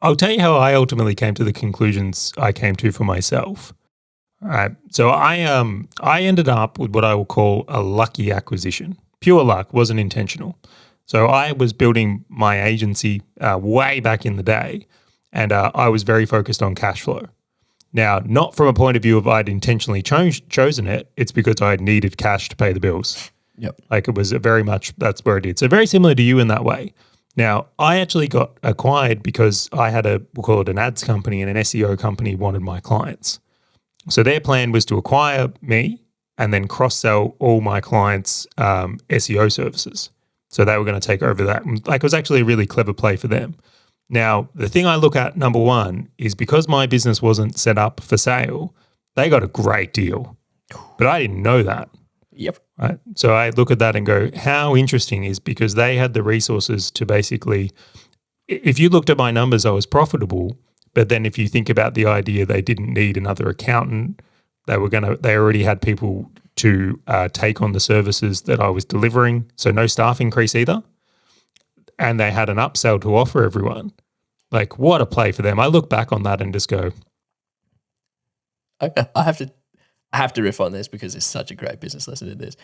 I'll tell you how I ultimately came to the conclusions I came to for myself. All right. So I ended up with what I will call a lucky acquisition. Pure luck, wasn't intentional. So I was building my agency way back in the day, and I was very focused on cash flow. Now, not from a point of view of I'd intentionally chosen it, it's because I needed cash to pay the bills. Yep. Like it was very much, that's where it did. So very similar to you in that way. Now, I actually got acquired because I had we'll call it an ads company, and an SEO company wanted my clients. So their plan was to acquire me and then cross-sell all my clients' SEO services. So they were going to take over that. Like it was actually a really clever play for them. Now, the thing I look at, number one, is because my business wasn't set up for sale, they got a great deal. But I didn't know that. Yep. Right. So I look at that and go, how interesting is because they had the resources to basically, if you looked at my numbers, I was profitable. But then if you think about the idea, they didn't need another accountant. They already had people to take on the services that I was delivering. So no staff increase either. And they had an upsell to offer everyone. Like what a play for them. I look back on that and just go. I have to riff on this because it's such a great business lesson in this.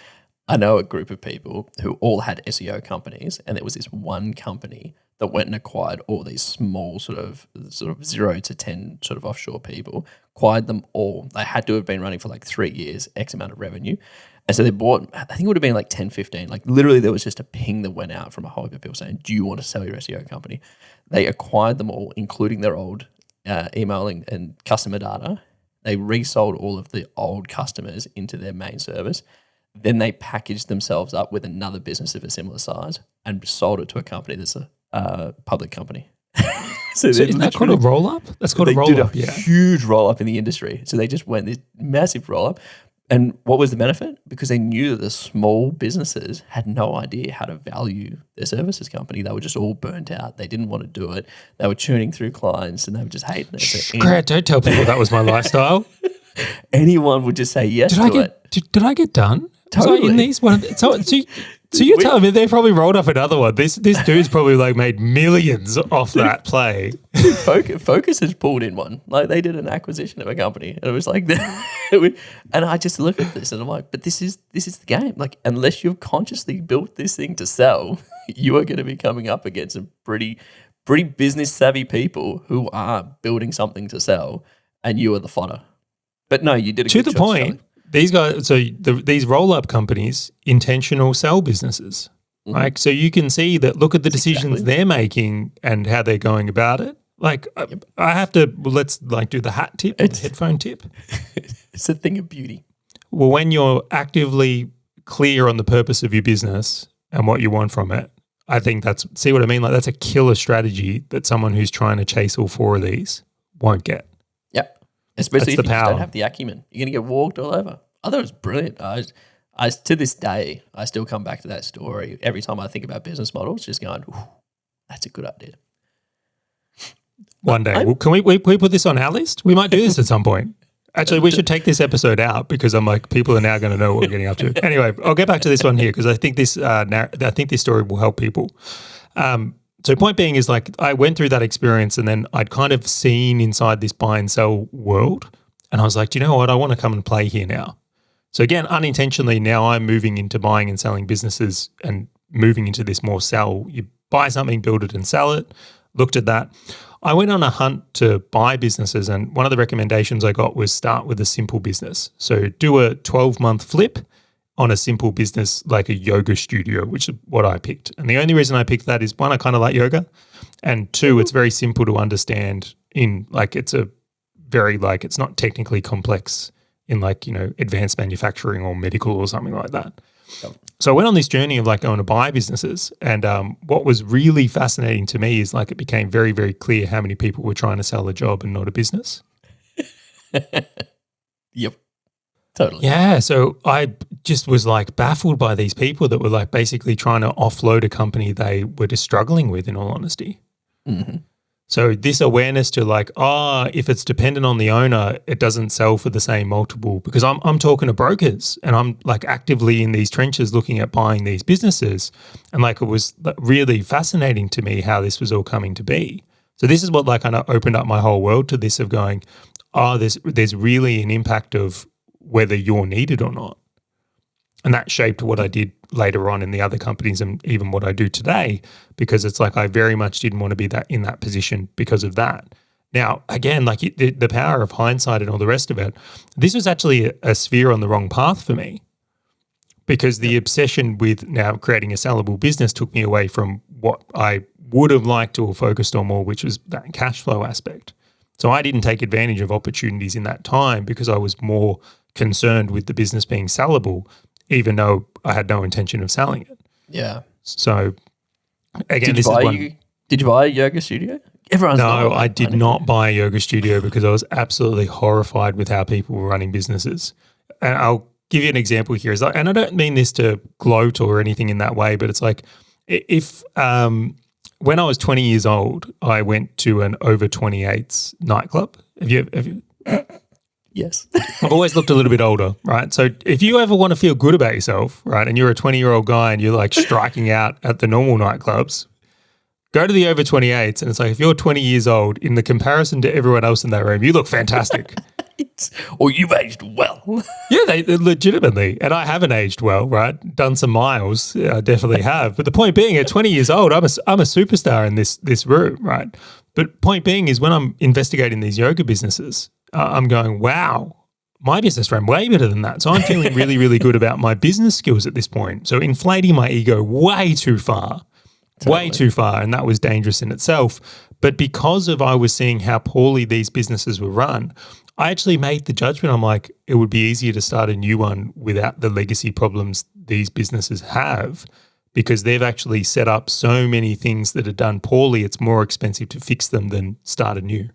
I know a group of people who all had SEO companies, and there was this one company that went and acquired all these small sort of 0 to 10 sort of offshore people, acquired them all. They had to have been running for like 3 years, X amount of revenue. And so they bought, I think it would have been like 10, 15. Like literally there was just a ping that went out from a whole heap of people saying, do you want to sell your SEO company? They acquired them all, including their old emailing and customer data. They resold all of the old customers into their main service. Then they packaged themselves up with another business of a similar size and sold it to a company that's a public company. So isn't that called a roll-up? That's called a roll-up, yeah. Huge roll-up in the industry. So they just went this massive roll-up. And what was the benefit? Because they knew that the small businesses had no idea how to value their services company. They were just all burnt out. They didn't want to do it. They were churning through clients and they were just hating it. So Grant, don't tell people that was my lifestyle. Anyone would just say yes to it. Did I get done? Totally. Was I in these one? So you're telling me they probably rolled off another one. This dude's probably like made millions off that play. Dude, Focus has pulled in one. Like they did an acquisition of a company, and it was like, and I just look at this and I'm like, but this is the game. Like unless you've consciously built this thing to sell, you are going to be coming up against some pretty business savvy people who are building something to sell, and you are the fodder. But no, you did a good job. To the point. Selling. These guys, so these roll-up companies, intentional sell businesses. Mm-hmm. Like, so you can see that, look at the decisions they're making and how they're going about it. Like, I have to, let's like do the hat tip or the headphone tip. It's a thing of beauty. Well, when you're actively clear on the purpose of your business and what you want from it, I think see what I mean? Like that's a killer strategy that someone who's trying to chase all four of these won't get. Especially if you just don't have the acumen. You're going to get walked all over. I thought it was brilliant. I to this day, I still come back to that story every time I think about business models, just going, that's a good idea. One day. Well, can we put this on our list? We might do this at some point. Actually, we should take this episode out because I'm like, people are now going to know what we're getting up to. Anyway, I'll get back to this one here because I think this story will help people. So point being is like I went through that experience and then I'd kind of seen inside this buy and sell world and I was like, do you know what? I want to come and play here now. So again, unintentionally now I'm moving into buying and selling businesses and moving into this more sell. You buy something, build it and sell it. Looked at that. I went on a hunt to buy businesses and one of the recommendations I got was start with a simple business. So do a 12-month flip on a simple business like a yoga studio, which is what I picked. And the only reason I picked that is one, I kind of like yoga, and two, it's very simple to understand it's it's not technically complex in advanced manufacturing or medical or something like that. Yep. So I went on this journey of going to buy businesses and what was really fascinating to me is it became very, very clear how many people were trying to sell a job and not a business. Yep. Totally. Yeah. So I just was baffled by these people that were basically trying to offload a company they were just struggling with, in all honesty. Mm-hmm. So this awareness to if it's dependent on the owner, it doesn't sell for the same multiple, because I'm talking to brokers and I'm actively in these trenches looking at buying these businesses. And it was really fascinating to me how this was all coming to be. So this is what like kind of opened up my whole world to this of going, oh, there's really an impact of whether you're needed or not. And that shaped what I did later on in the other companies and even what I do today, because it's like I very much didn't want to be in that position because of that. Now, again, like the power of hindsight and all the rest of it, this was actually a sphere on the wrong path for me, because the obsession with now creating a sellable business took me away from what I would have liked to have focused on more, which was that cash flow aspect. So I didn't take advantage of opportunities in that time because I was more concerned with the business being sellable, even though I had no intention of selling it. Yeah. So again, did you buy a yoga studio? I did not buy a yoga studio because I was absolutely horrified with how people were running businesses. And I'll give you an example here. And I don't mean this to gloat or anything in that way, but it's like if when I was 20 years old, I went to an over 28s nightclub. Have you? Yes. I've always looked a little bit older, right? So if you ever want to feel good about yourself, right, and you're a 20-year-old guy and you're like striking out at the normal nightclubs, go to the over 28s, and it's like if you're 20 years old, in the comparison to everyone else in that room, you look fantastic. Or you've aged well. Yeah, they legitimately. And I haven't aged well, right? Done some miles, I definitely have. But the point being, at 20 years old, I'm a superstar in this room, right? But point being is when I'm investigating these yoga businesses, I'm going, wow, my business ran way better than that. So I'm feeling really, really good about my business skills at this point. So inflating my ego way too far. Way too far, and that was dangerous in itself. But because of I was seeing how poorly these businesses were run, I actually made the judgment. I'm like, it would be easier to start a new one without the legacy problems these businesses have, because they've actually set up so many things that are done poorly. It's more expensive to fix them than start anew.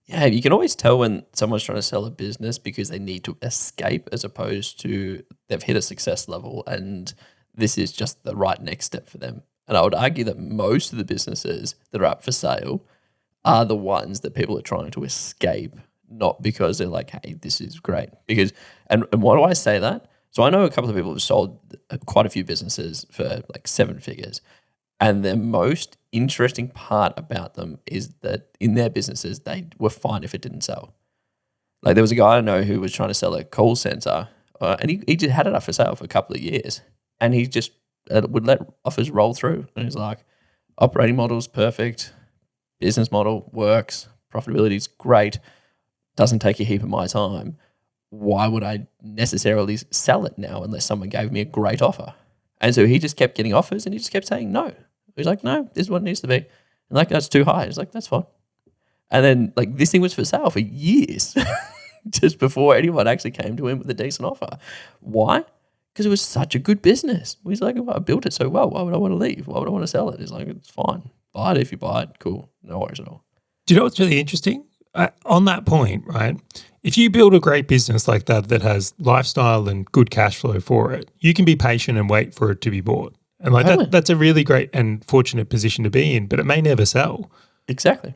Yeah, you can always tell when someone's trying to sell a business because they need to escape, as opposed to they've hit a success level and this is just the right next step for them. And I would argue that most of the businesses that are up for sale are the ones that people are trying to escape, not because they're like, hey, this is great. Because, and why do I say that? So I know a couple of people who've sold quite a few businesses for like 7 figures. And the most interesting part about them is that in their businesses, they were fine if it didn't sell. Like there was a guy I know who was trying to sell a call center, and he just had it up for sale for a couple of years. And he just would let offers roll through. And he's like, operating model's perfect, business model works, profitability's great, doesn't take a heap of my time. Why would I necessarily sell it now unless someone gave me a great offer? And so he just kept getting offers and he just kept saying no. He's like, no, this is what it needs to be. And like, that's too high. He's like, that's fine. And then like this thing was for sale for years just before anyone actually came to him with a decent offer. Why? Because it was such a good business. He's like, well, I built it so well. Why would I want to leave? Why would I want to sell it? He's like, it's fine. Buy it if you buy it. Cool. No worries at all. Do you know what's really interesting? On that point, right? If you build a great business like that has lifestyle and good cash flow for it, you can be patient and wait for it to be bought. And like that's a really great and fortunate position to be in, but it may never sell. Exactly.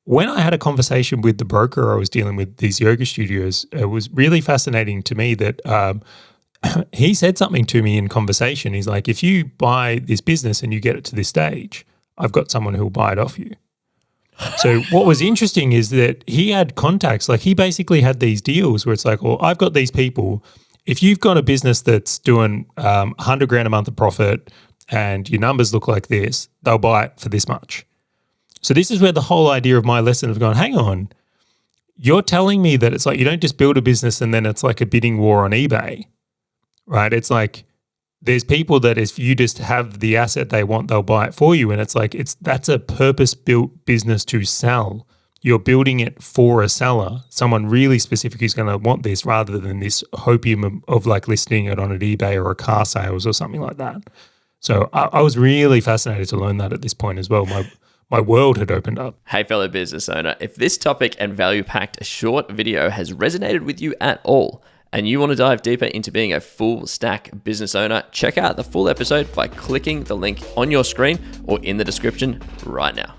When I had a conversation with the broker I was dealing with, these yoga studios, it was really fascinating to me that he said something to me in conversation. He's like, if you buy this business and you get it to this stage, I've got someone who will buy it off you. So what was interesting is that he had contacts. Like he basically had these deals where it's like, well, I've got these people. If you've got a business that's doing $100,000 a month of profit and your numbers look like this, they'll buy it for this much. So this is where the whole idea of my lesson of going, hang on, you're telling me that it's like you don't just build a business and then it's like a bidding war on eBay, right? It's like there's people that if you just have the asset they want, they'll buy it for you. And it's like that's a purpose-built business to sell. You're building it for a seller, someone really specific who's going to want this rather than this hopium of like listing it on an eBay or a car sales or something like that. So I was really fascinated to learn that at this point as well. My world had opened up. Hey, fellow business owner, if this topic and value-packed short video has resonated with you at all, and you want to dive deeper into being a full stack business owner, check out the full episode by clicking the link on your screen or in the description right now.